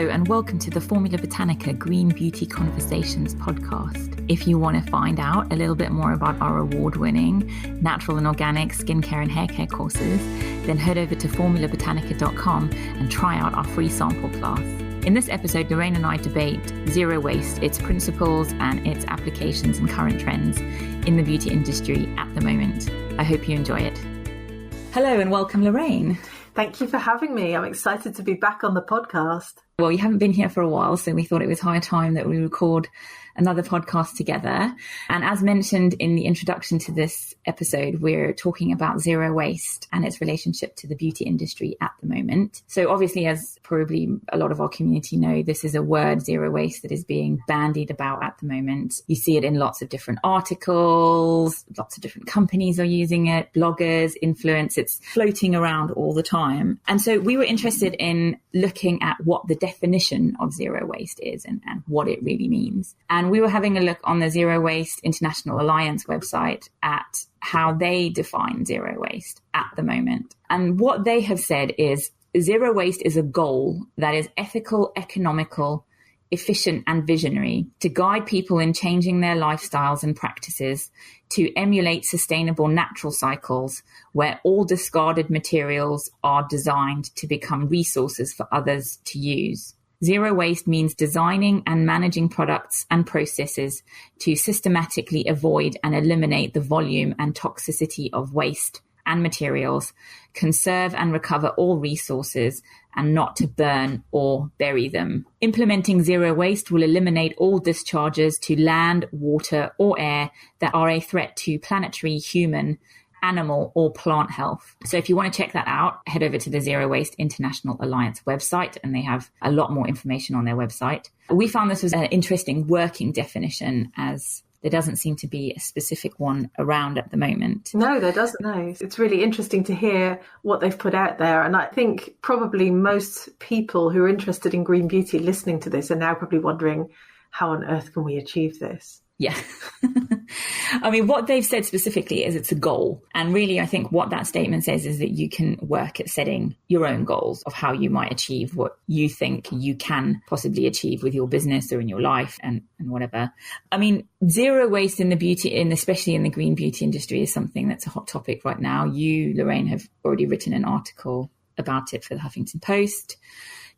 Hello and welcome to the Formula Botanica Green Beauty Conversations podcast. If you want to find out a little bit more about our award-winning natural and organic skincare and haircare courses, then head over to formulabotanica.com and try out our free sample class. In this episode, Lorraine and I debate zero waste, its principles and its applications and current trends in the beauty industry at the moment. I hope you enjoy it. Hello and welcome, Lorraine. Thank you for having me. I'm excited to be back on the podcast. Well, you haven't been here for a while, so we thought it was high time that we record another podcast together. And as mentioned in the introduction to this episode, we're talking about zero waste and its relationship to the beauty industry at the moment. So obviously, as probably a lot of our community know, this is a word, zero waste, that is being bandied about at the moment. You see it in lots of different articles, lots of different companies are using it, bloggers, influence, it's floating around all the time. And so we were interested in looking at what the definition of zero waste is and what it really means. And we were having a look on the Zero Waste International Alliance website at how they define zero waste at the moment. And what they have said is zero waste is a goal that is ethical, economical, efficient and visionary to guide people in changing their lifestyles and practices to emulate sustainable natural cycles where all discarded materials are designed to become resources for others to use. Zero waste means designing and managing products and processes to systematically avoid and eliminate the volume and toxicity of waste and materials, conserve and recover all resources, and not to burn or bury them. Implementing zero waste will eliminate all discharges to land, water, or air that are a threat to planetary, human, animal or plant health. So if you want to check that out, head over to the Zero Waste International Alliance website, and they have a lot more information on their website. We found this was an interesting working definition, as there doesn't seem to be a specific one around at the moment. No, there doesn't. No, it's really interesting to hear what they've put out there. And I think probably most people who are interested in green beauty listening to this are now probably wondering, how on earth can we achieve this? Yeah. I mean, what they've said specifically is it's a goal. And really, I think what that statement says is that you can work at setting your own goals of how you might achieve what you think you can possibly achieve with your business or in your life and whatever. I mean, zero waste in the beauty, and especially in the green beauty industry, is something that's a hot topic right now. You, Lorraine, have already written an article about it for the Huffington Post.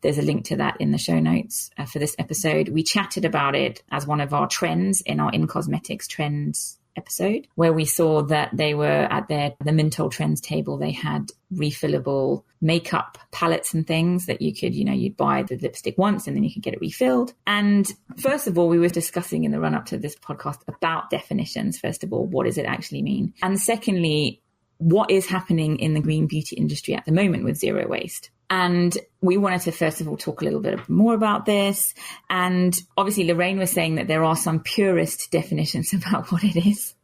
There's a link to that in the show notes for this episode. We chatted about it as one of our trends in our In Cosmetics Trends episode, where we saw that they were at the Mintel Trends table. They had refillable makeup palettes and things that you could, you'd buy the lipstick once and then you could get it refilled. And first of all, we were discussing in the run up to this podcast about definitions. First of all, what does it actually mean? And secondly, what is happening in the green beauty industry at the moment with zero waste? And we wanted to, first of all, talk a little bit more about this. And obviously, Lorraine was saying that there are some purist definitions about what it is.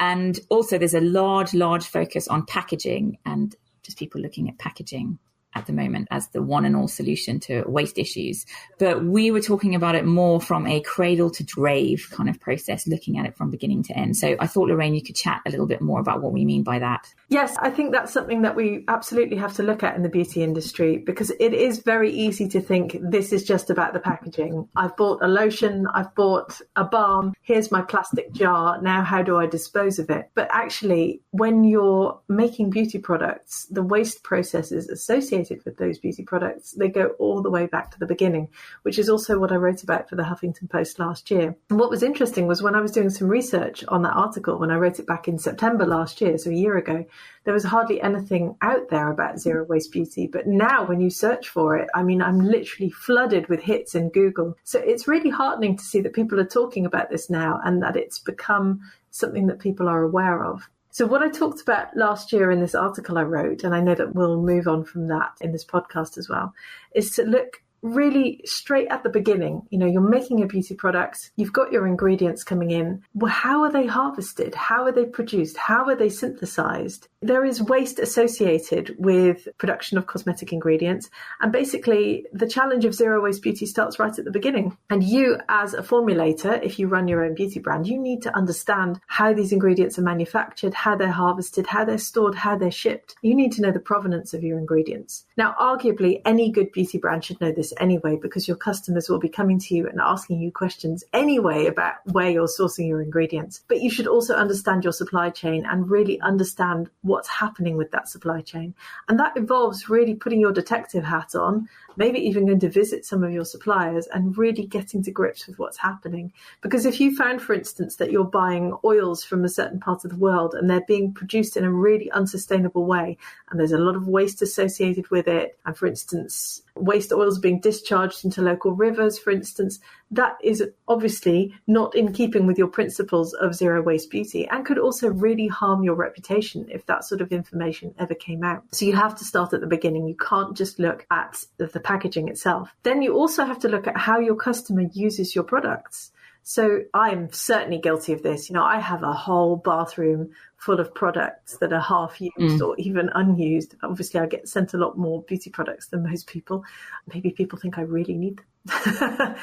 And also, there's a large focus on packaging and just people looking at packaging at the moment as the one and all solution to waste issues. But we were talking about it more from a cradle to grave kind of process, looking at it from beginning to end. So I thought, Lorraine, you could chat a little bit more about what we mean by that. Yes, I think that's something that we absolutely have to look at in the beauty industry, because it is very easy to think this is just about the packaging. I've bought a lotion, I've bought a balm, here's my plastic jar, now how do I dispose of it? But actually, when you're making beauty products, the waste processes associated with those beauty products, they go all the way back to the beginning, which is also what I wrote about for the Huffington Post last year. And what was interesting was when I was doing some research on that article, when I wrote it back in September last year, so a year ago, there was hardly anything out there about zero waste beauty. But now when you search for it, I mean, I'm literally flooded with hits in Google. So it's really heartening to see that people are talking about this now and that it's become something that people are aware of. So what I talked about last year in this article I wrote, and I know that we'll move on from that in this podcast as well, is to look really straight at the beginning. You're making a beauty product, you've got your ingredients coming in. Well, how are they harvested? How are they produced? How are they synthesized? There is waste associated with production of cosmetic ingredients. And basically, the challenge of zero waste beauty starts right at the beginning. And you, as a formulator, if you run your own beauty brand, you need to understand how these ingredients are manufactured, how they're harvested, how they're stored, how they're shipped. You need to know the provenance of your ingredients. Now, arguably, any good beauty brand should know this anyway, because your customers will be coming to you and asking you questions anyway about where you're sourcing your ingredients. But you should also understand your supply chain and really understand what's happening with that supply chain. And that involves really putting your detective hat on, maybe even going to visit some of your suppliers and really getting to grips with what's happening. Because if you found, for instance, that you're buying oils from a certain part of the world and they're being produced in a really unsustainable way, and there's a lot of waste associated with it, and for instance, waste oils being discharged into local rivers, for instance, that is obviously not in keeping with your principles of zero waste beauty and could also really harm your reputation if that sort of information ever came out. So you have to start at the beginning. You can't just look at the packaging itself. Then you also have to look at how your customer uses your products. So I'm certainly guilty of this. I have a whole bathroom full of products that are half used or even unused. Obviously, I get sent a lot more beauty products than most people. Maybe people think I really need them.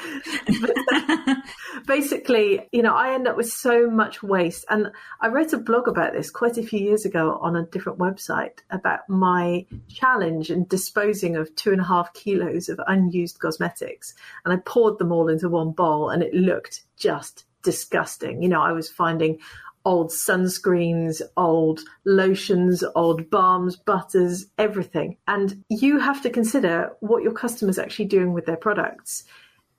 But basically, I end up with so much waste. And I wrote a blog about this quite a few years ago on a different website about my challenge in disposing of 2.5 kilos of unused cosmetics. And I poured them all into one bowl and it looked just disgusting. I was finding old sunscreens, old lotions, old balms, butters, everything. And you have to consider what your customers are actually doing with their products,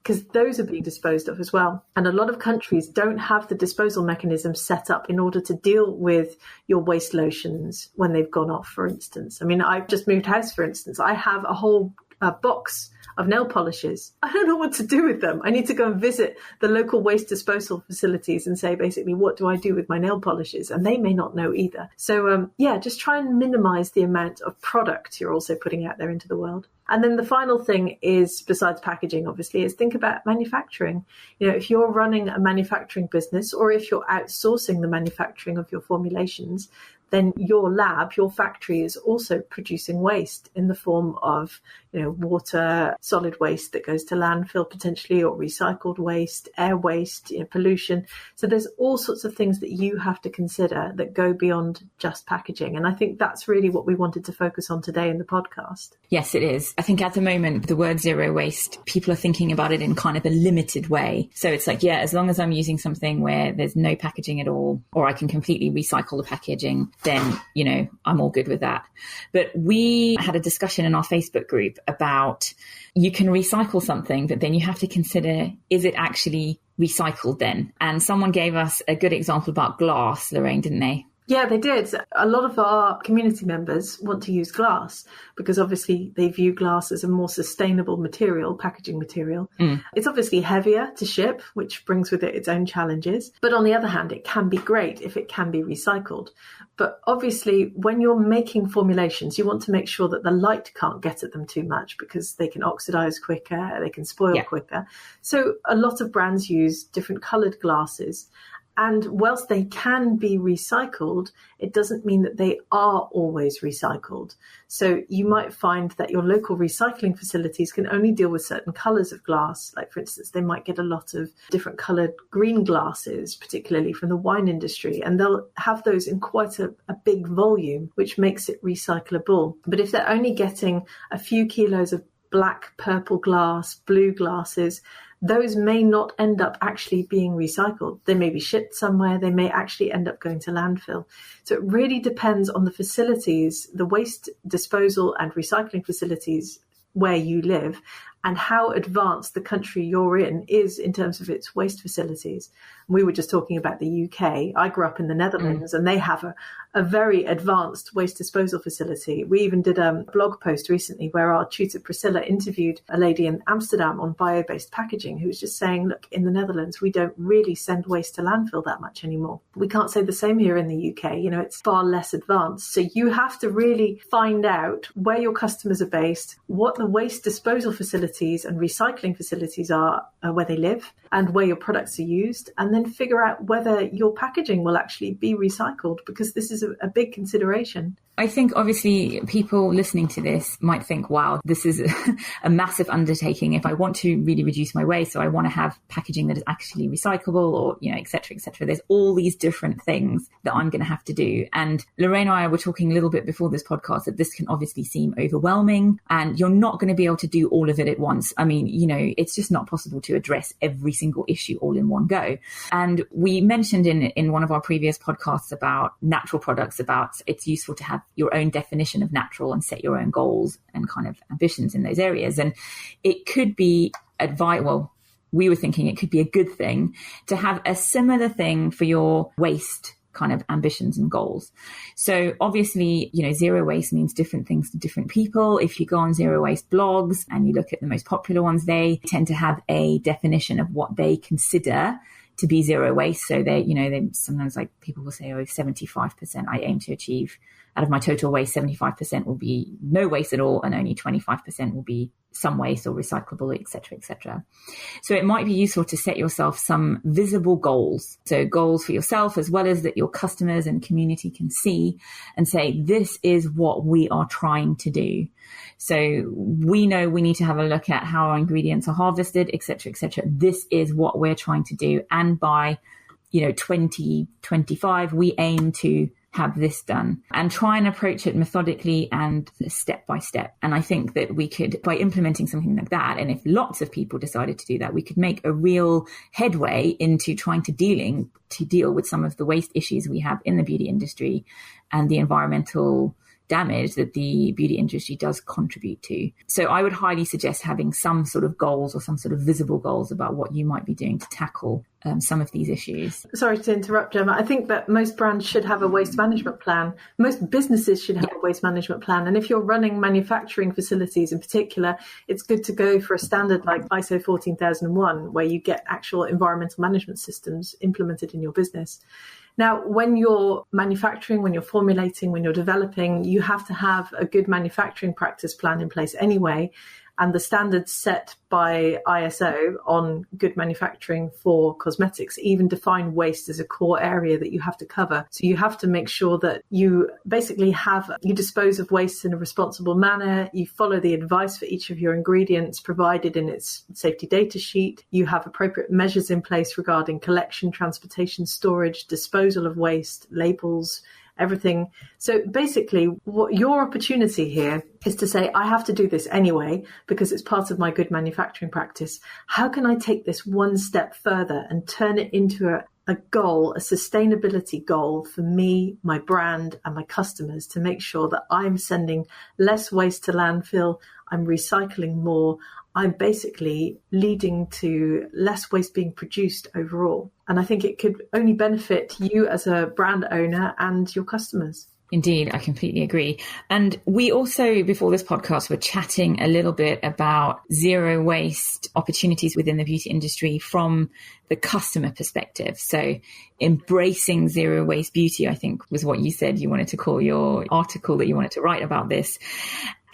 because those are being disposed of as well. And a lot of countries don't have the disposal mechanism set up in order to deal with your waste lotions when they've gone off, for instance. I mean, I've just moved house, for instance. I have a whole box of nail polishes. I don't know what to do with them. I need to go and visit the local waste disposal facilities and say, basically, what do I do with my nail polishes? And they may not know either. So, just try and minimize the amount of product you're also putting out there into the world. And then the final thing is, besides packaging, obviously, is think about manufacturing. If you're running a manufacturing business or if you're outsourcing the manufacturing of your formulations, then your lab, your factory is also producing waste in the form of, water, solid waste that goes to landfill potentially, or recycled waste, air waste, pollution. So there's all sorts of things that you have to consider that go beyond just packaging. And I think that's really what we wanted to focus on today in the podcast. Yes, it is. I think at the moment, the word zero waste, people are thinking about it in kind of a limited way. So it's like, as long as I'm using something where there's no packaging at all, or I can completely recycle the packaging, then, I'm all good with that. But we had a discussion in our Facebook group about you can recycle something, but then you have to consider, is it actually recycled then? And someone gave us a good example about glass, Lorraine, didn't they? Yeah, they did. A lot of our community members want to use glass because obviously they view glass as a more sustainable material, packaging material. It's obviously heavier to ship, which brings with it its own challenges. But on the other hand, it can be great if it can be recycled. But obviously, when you're making formulations, you want to make sure that the light can't get at them too much because they can oxidize quicker, they can spoil quicker. So a lot of brands use different colored glasses. And whilst they can be recycled, it doesn't mean that they are always recycled. So you might find that your local recycling facilities can only deal with certain colours of glass. Like, for instance, they might get a lot of different coloured green glasses, particularly from the wine industry, and they'll have those in quite a big volume, which makes it recyclable. But if they're only getting a few kilos of black, purple glass, blue glasses, those may not end up actually being recycled. They may be shipped somewhere. They may actually end up going to landfill. So it really depends on the facilities, the waste disposal and recycling facilities where you live, and how advanced the country you're in is in terms of its waste facilities. We were just talking about the UK. I grew up in the Netherlands and they have a very advanced waste disposal facility. We even did a blog post recently where our tutor Priscilla interviewed a lady in Amsterdam on bio-based packaging who was just saying, look, in the Netherlands, we don't really send waste to landfill that much anymore. We can't say the same here in the UK. It's far less advanced. So you have to really find out where your customers are based, what the waste disposal facilities and recycling facilities are where they live and where your products are used, and then figure out whether your packaging will actually be recycled, because this is a big consideration. I think obviously people listening to this might think, wow, this is a massive undertaking. If I want to really reduce my waste, so I want to have packaging that is actually recyclable, or, et cetera, et cetera. There's all these different things that I'm going to have to do. And Lorraine and I were talking a little bit before this podcast that this can obviously seem overwhelming, and you're not going to be able to do all of it at once. I mean, it's just not possible to address every single issue all in one go. And we mentioned in one of our previous podcasts about natural products, about it's useful to have your own definition of natural and set your own goals and kind of ambitions in those areas. And it could be we were thinking it could be a good thing to have a similar thing for your waste kind of ambitions and goals. So obviously, zero waste means different things to different people. If you go on zero waste blogs and you look at the most popular ones, they tend to have a definition of what they consider to be zero waste. So they sometimes, like, people will say, 75% I aim to achieve. Out of my total waste, 75% will be no waste at all, and only 25% will be some waste or recyclable, et cetera, et cetera. So it might be useful to set yourself some visible goals. So goals for yourself, as well as that your customers and community can see and say, this is what we are trying to do. So we know we need to have a look at how our ingredients are harvested, et cetera, et cetera. This is what we're trying to do. And by, 2025, we aim to have this done, and try and approach it methodically and step by step. And I think that we could, by implementing something like that, and if lots of people decided to do that, we could make a real headway into trying to deal with some of the waste issues we have in the beauty industry and the environmental damage that the beauty industry does contribute to. So I would highly suggest having some sort of goals or some sort of visible goals about what you might be doing to tackle some of these issues. Sorry to interrupt, Gemma. I think that most brands should have a waste management plan. Most businesses should have a waste management plan. And if you're running manufacturing facilities in particular, it's good to go for a standard like ISO 14001, where you get actual environmental management systems implemented in your business. Now, when you're manufacturing, when you're formulating, when you're developing, you have to have a good manufacturing practice plan in place anyway. And the standards set by ISO on good manufacturing for cosmetics even define waste as a core area that you have to cover. So you have to make sure that you basically you dispose of waste in a responsible manner. You follow the advice for each of your ingredients provided in its safety data sheet. You have appropriate measures in place regarding collection, transportation, storage, disposal of waste, labels, everything. So basically, what your opportunity here is to say, I have to do this anyway because it's part of my good manufacturing practice. How can I take this one step further and turn it into a goal, a sustainability goal for me, my brand, and my customers, to make sure that I'm sending less waste to landfill, I'm recycling more, I'm basically leading to less waste being produced overall. And I think it could only benefit you as a brand owner and your customers. Indeed, I completely agree. And we also, before this podcast, were chatting a little bit about zero waste opportunities within the beauty industry from the customer perspective. So embracing zero waste beauty, I think, was what you said you wanted to call your article that you wanted to write about this.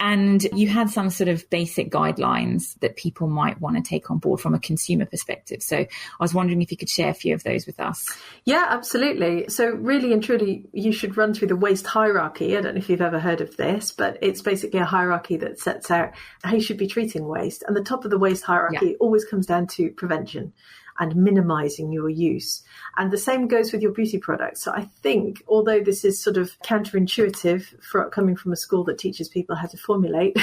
And you had some sort of basic guidelines that people might want to take on board from a consumer perspective. So I was wondering if you could share a few of those with us. Yeah, absolutely. So really and truly, you should run through the waste hierarchy. I don't know if you've ever heard of this, but it's basically a hierarchy that sets out how you should be treating waste. And the top of the waste hierarchy always comes down to prevention and minimizing your use. And the same goes with your beauty products. So I think, although this is sort of counterintuitive coming from a school that teaches people how to formulate,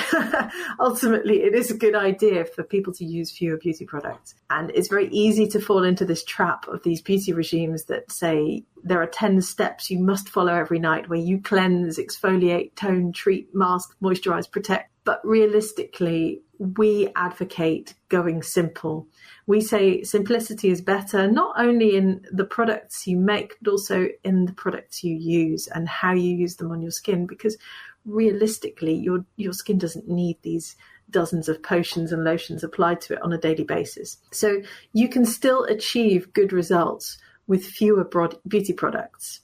ultimately it is a good idea for people to use fewer beauty products. And it's very easy to fall into this trap of these beauty regimes that say there are 10 steps you must follow every night, where you cleanse, exfoliate, tone, treat, mask, moisturize, protect. But realistically, we advocate going simple. We say simplicity is better, not only in the products you make, but also in the products you use and how you use them on your skin, because realistically, your skin doesn't need these dozens of potions and lotions applied to it on a daily basis. So you can still achieve good results with fewer beauty products.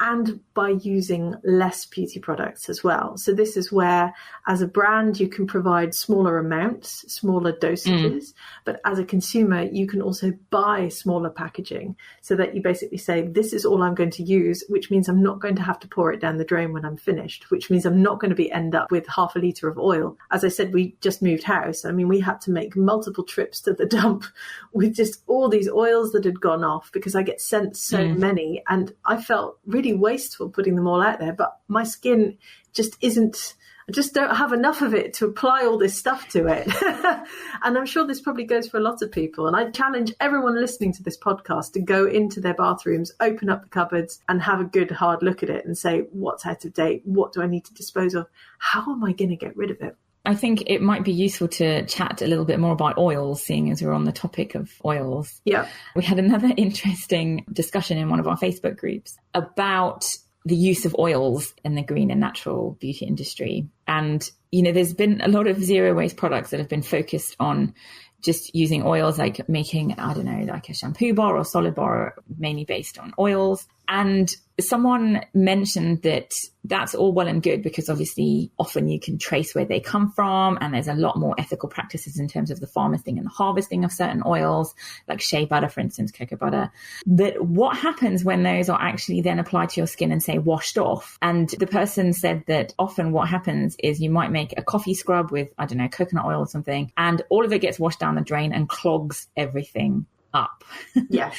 and by using less beauty products as well. So this is where, as a brand, you can provide smaller amounts, smaller dosages, but as a consumer, you can also buy smaller packaging so that you basically say, this is all I'm going to use, which means I'm not going to have to pour it down the drain when I'm finished, which means I'm not going to end up with half a litre of oil. As I said, we just moved house. I mean, we had to make multiple trips to the dump with just all these oils that had gone off because I get sent so many, and I felt really wasteful putting them all out there. But my skin just isn't, I just don't have enough of it to apply all this stuff to it. And I'm sure this probably goes for a lot of people. And I challenge everyone listening to this podcast to go into their bathrooms, open up the cupboards and have a good hard look at it and say, what's out of date? What do I need to dispose of? How am I going to get rid of it? I think it might be useful to chat a little bit more about oils, seeing as we're on the topic of oils. Yeah. We had another interesting discussion in one of our Facebook groups about the use of oils in the green and natural beauty industry. And, you know, there's been a lot of zero waste products that have been focused on just using oils, like making, I don't know, like a shampoo bar or solid bar, mainly based on oils. And someone mentioned that that's all well and good because obviously often you can trace where they come from, and there's a lot more ethical practices in terms of the harvesting and the harvesting of certain oils, like shea butter, for instance, cocoa butter. But what happens when those are actually then applied to your skin and, say, washed off? And the person said that often what happens is you might make a coffee scrub with, I don't know, coconut oil or something, and all of it gets washed down the drain and clogs everything up. Yes.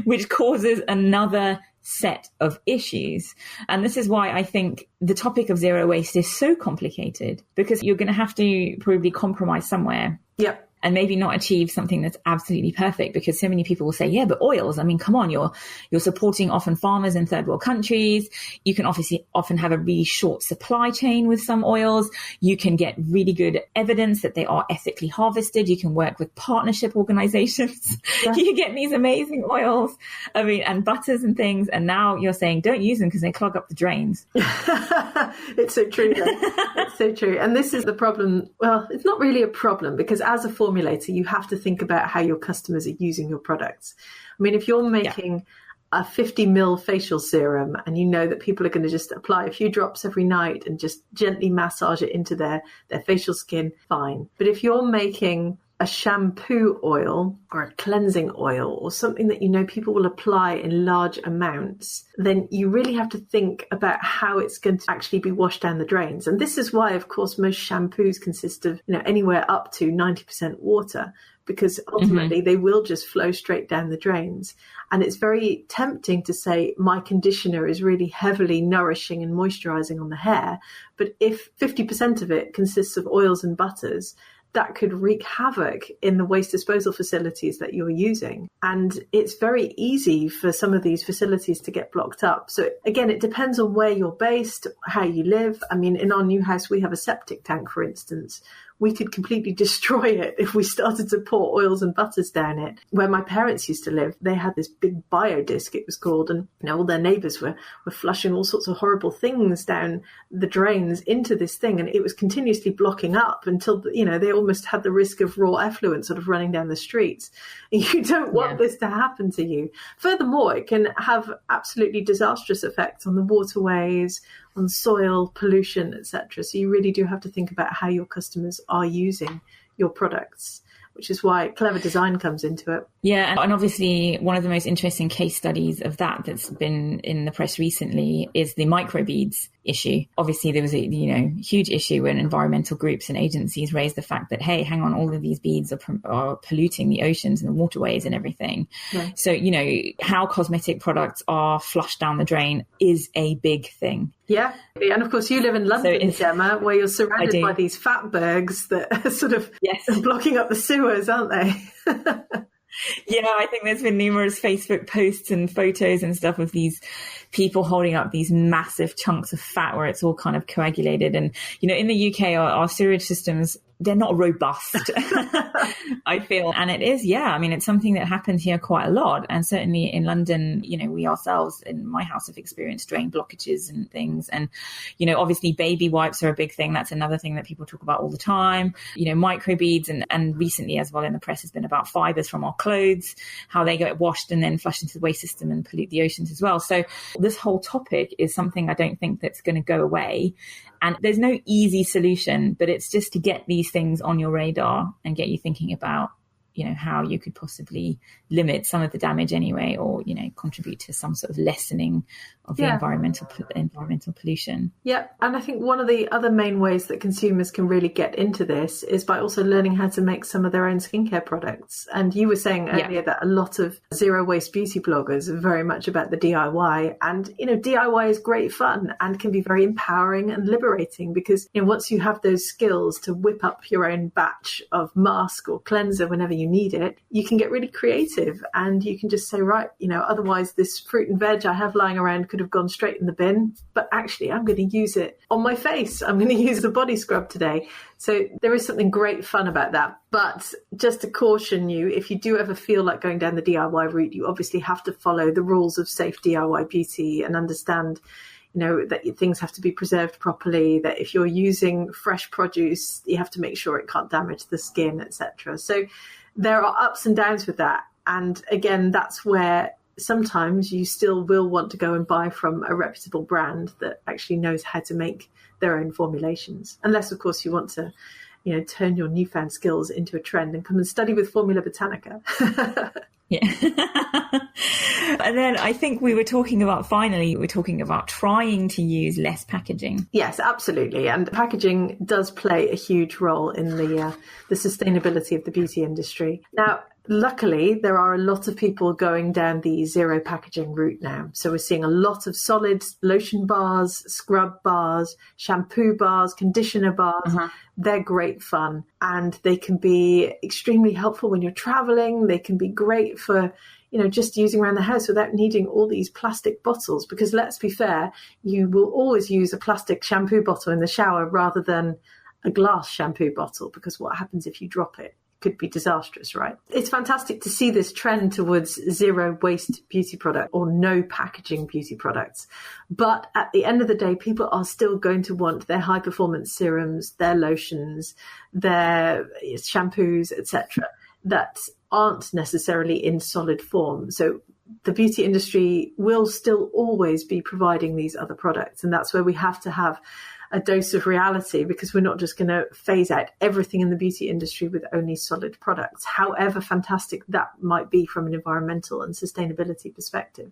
Which causes another set of issues. And this is why I think the topic of zero waste is so complicated, because you're going to have to probably compromise somewhere. Yep. And maybe not achieve something that's absolutely perfect, because so many people will say, yeah, but oils, I mean, come on, you're supporting often farmers in third world countries. You can obviously often have a really short supply chain with some oils. You can get really good evidence that they are ethically harvested. You can work with partnership organizations. Yeah. You get these amazing oils, I mean, and butters and things. And now you're saying don't use them because they clog up the drains. It's so true. It's so true. And this is the problem. Well, it's not really a problem, because as a formulator, you have to think about how your customers are using your products. I mean, if you're making a 50 ml facial serum and you know that people are going to just apply a few drops every night and just gently massage it into their facial skin, fine. But if you're making a shampoo oil or a cleansing oil or something that you know people will apply in large amounts, then you really have to think about how it's going to actually be washed down the drains. And this is why, of course, most shampoos consist of, you know, anywhere up to 90% water, because ultimately they will just flow straight down the drains. And it's very tempting to say my conditioner is really heavily nourishing and moisturizing on the hair. But if 50% of it consists of oils and butters, that could wreak havoc in the waste disposal facilities that you're using. And it's very easy for some of these facilities to get blocked up. So again, it depends on where you're based, how you live. I mean, in our new house, we have a septic tank, for instance. We could completely destroy it if we started to pour oils and butters down it. Where my parents used to live, they had this big biodisc, it was called, and you know, all their neighbours were flushing all sorts of horrible things down the drains into this thing, and it was continuously blocking up until, you know, they almost had the risk of raw effluent sort of running down the streets. You don't want this to happen to you. Furthermore, it can have absolutely disastrous effects on the waterways, on soil, pollution, etc. So you really do have to think about how your customers are using your products, which is why clever design comes into it. Yeah, and obviously one of the most interesting case studies of that's been in the press recently is the microbeads issue. Obviously, there was a huge issue when environmental groups and agencies raised the fact that, hey, hang on, all of these beads are polluting the oceans and the waterways and everything. Yeah. So, you know, how cosmetic products are flushed down the drain is a big thing. Yeah. And of course, you live in London, Gemma, where you're surrounded by these fatbergs that are sort of blocking up the sewers, aren't they? Yeah, I think there's been numerous Facebook posts and photos and stuff of these people holding up these massive chunks of fat where it's all kind of coagulated. And, you know, in the UK, our sewage systems they're not robust, I feel. And it is, it's something that happens here quite a lot. And certainly in London, we ourselves in my house have experienced drain blockages and things. And, obviously baby wipes are a big thing. That's another thing that people talk about all the time. Microbeads and recently as well in the press has been about fibers from our clothes, how they get washed and then flushed into the waste system and pollute the oceans as well. So this whole topic is something I don't think that's going to go away. And there's no easy solution, but it's just to get these things on your radar and get you thinking about, how you could possibly limit some of the damage anyway, or, contribute to some sort of lessening of the environmental pollution. Yeah. And I think one of the other main ways that consumers can really get into this is by also learning how to make some of their own skincare products. And you were saying earlier that a lot of zero waste beauty bloggers are very much about the DIY. And, DIY is great fun and can be very empowering and liberating because, once you have those skills to whip up your own batch of mask or cleanser whenever you need it, you can get really creative and you can just say, right, otherwise this fruit and veg I have lying around could have gone straight in the bin, but actually I'm going to use it on my face. I'm going to use the body scrub today. So there is something great fun about that. But just to caution you, if you do ever feel like going down the DIY route, you obviously have to follow the rules of safe DIY beauty and understand that things have to be preserved properly, that if you're using fresh produce, you have to make sure it can't damage the skin, etc. So there are ups and downs with that. And again, that's where sometimes you still will want to go and buy from a reputable brand that actually knows how to make their own formulations. Unless, of course, you want to, turn your newfound skills into a trend and come and study with Formula Botanica. Yeah. And then I think we were talking about trying to use less packaging. Yes, absolutely. And packaging does play a huge role in the sustainability of the beauty industry. Now, luckily, there are a lot of people going down the zero packaging route now. So we're seeing a lot of solid lotion bars, scrub bars, shampoo bars, conditioner bars. Uh-huh. They're great fun and they can be extremely helpful when you're traveling. They can be great for, just using around the house without needing all these plastic bottles. Because let's be fair, you will always use a plastic shampoo bottle in the shower rather than a glass shampoo bottle, because what happens if you drop it? Could be disastrous, right? It's fantastic to see this trend towards zero waste beauty product or no packaging beauty products. But at the end of the day, people are still going to want their high performance serums, their lotions, their shampoos, etc., that aren't necessarily in solid form. So the beauty industry will still always be providing these other products. And that's where we have to have a dose of reality, because we're not just going to phase out everything in the beauty industry with only solid products, however fantastic that might be from an environmental and sustainability perspective.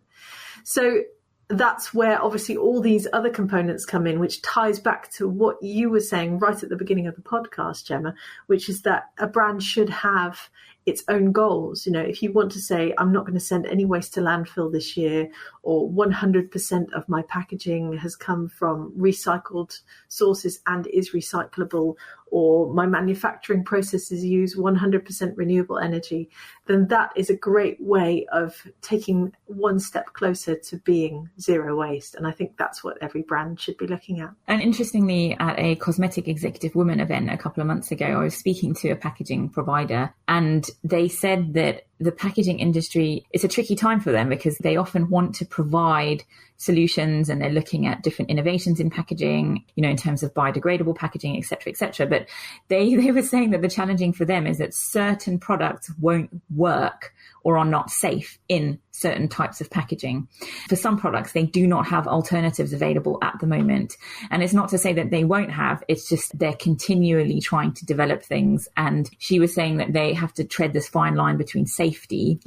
So that's where obviously all these other components come in, which ties back to what you were saying right at the beginning of the podcast, Gemma, which is that a brand should have its own goals. If you want to say, I'm not going to send any waste to landfill this year, or 100% of my packaging has come from recycled sources and is recyclable, or my manufacturing processes use 100% renewable energy, then that is a great way of taking one step closer to being zero waste. And I think that's what every brand should be looking at. And interestingly, at a Cosmetic Executive Women event a couple of months ago, I was speaking to a packaging provider, and they said that the packaging industry, it's a tricky time for them because they often want to provide solutions and they're looking at different innovations in packaging, in terms of biodegradable packaging, et cetera, et cetera. But they were saying that the challenging for them is that certain products won't work or are not safe in certain types of packaging. For some products, they do not have alternatives available at the moment. And it's not to say that they won't have, it's just they're continually trying to develop things. And she was saying that they have to tread this fine line between safety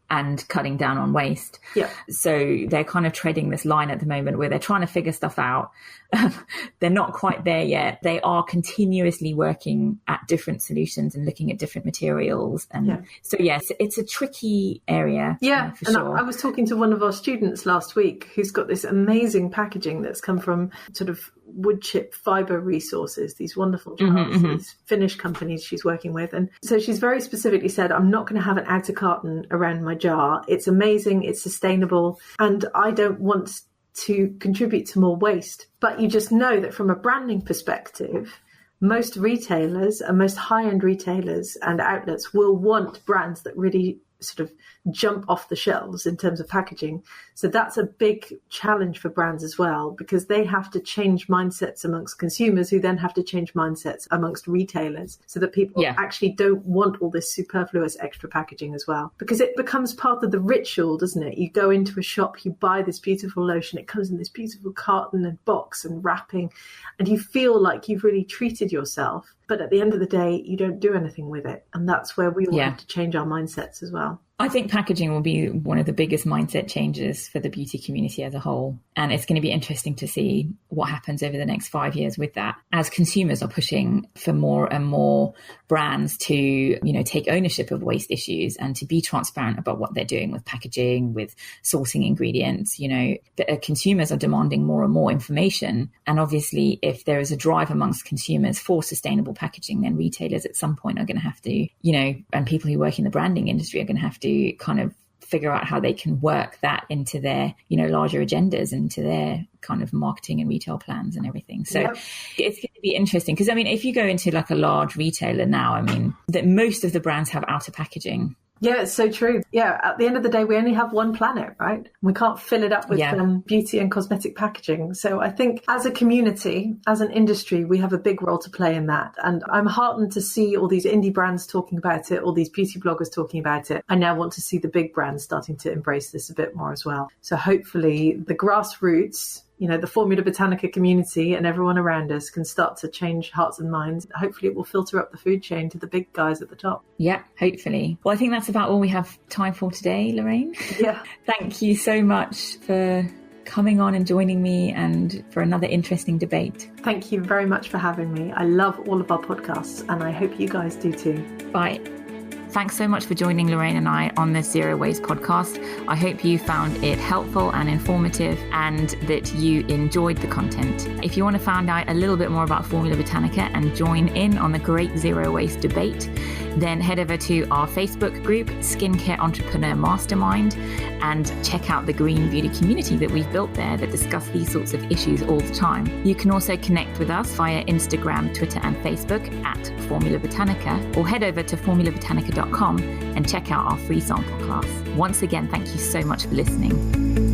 and cutting down on waste. Yeah. So they're kind of treading this line at the moment where they're trying to figure stuff out. They're not quite there yet. They are continuously working at different solutions and looking at different materials. And so, yes, it's a tricky area. Yeah, for and sure. I was talking to one of our students last week who's got this amazing packaging that's come from sort of wood chip fiber resources, these wonderful jars, these Finnish companies she's working with. And so she's very specifically said, I'm not going to have an outer carton around my jar. It's amazing, it's sustainable, and I don't want to contribute to more waste. But you just know that from a branding perspective, most retailers and most high-end retailers and outlets will want brands that really sort of jump off the shelves in terms of packaging. So that's a big challenge for brands as well, because they have to change mindsets amongst consumers, who then have to change mindsets amongst retailers, so that people actually don't want all this superfluous extra packaging as well, because it becomes part of the ritual, doesn't it? You go into a shop, you buy this beautiful lotion, it comes in this beautiful carton and box and wrapping, and you feel like you've really treated yourself. But at the end of the day, you don't do anything with it. And that's where we will have to change our mindsets as well. I think packaging will be one of the biggest mindset changes for the beauty community as a whole. And it's going to be interesting to see what happens over the next 5 years with that, as consumers are pushing for more and more brands to, you know, take ownership of waste issues and to be transparent about what they're doing with packaging, with sourcing ingredients. You know, the consumers are demanding more and more information. And obviously, if there is a drive amongst consumers for sustainable packaging, then retailers at some point are going to have to, you know, and people who work in the branding industry are going to have to kind of figure out how they can work that into their, you know, larger agendas, into their kind of marketing and retail plans and everything. So it's going to be interesting, because I mean, if you go into like a large retailer now, I mean, that most of the brands have outer packaging. Yeah, it's so true. Yeah, at the end of the day, we only have one planet, right? We can't fill it up with beauty and cosmetic packaging. So I think as a community, as an industry, we have a big role to play in that. And I'm heartened to see all these indie brands talking about it, all these beauty bloggers talking about it. I now want to see the big brands starting to embrace this a bit more as well. So hopefully the grassroots, you know, the Formula Botanica community and everyone around us can start to change hearts and minds. Hopefully it will filter up the food chain to the big guys at the top. Yeah, hopefully. Well, I think that's about all we have time for today, Lorraine. Yeah. Thank you so much for coming on and joining me, and for another interesting debate. Thank you very much for having me. I love all of our podcasts, and I hope you guys do too. Bye. Thanks so much for joining Lorraine and I on this Zero Waste podcast. I hope you found it helpful and informative, and that you enjoyed the content. If you want to find out a little bit more about Formula Botanica and join in on the great Zero Waste debate, then head over to our Facebook group, Skincare Entrepreneur Mastermind, and check out the green beauty community that we've built there that discuss these sorts of issues all the time. You can also connect with us via Instagram, Twitter and Facebook at Formula Botanica, or head over to formulabotanica.com and check out our free sample class. Once again, thank you so much for listening.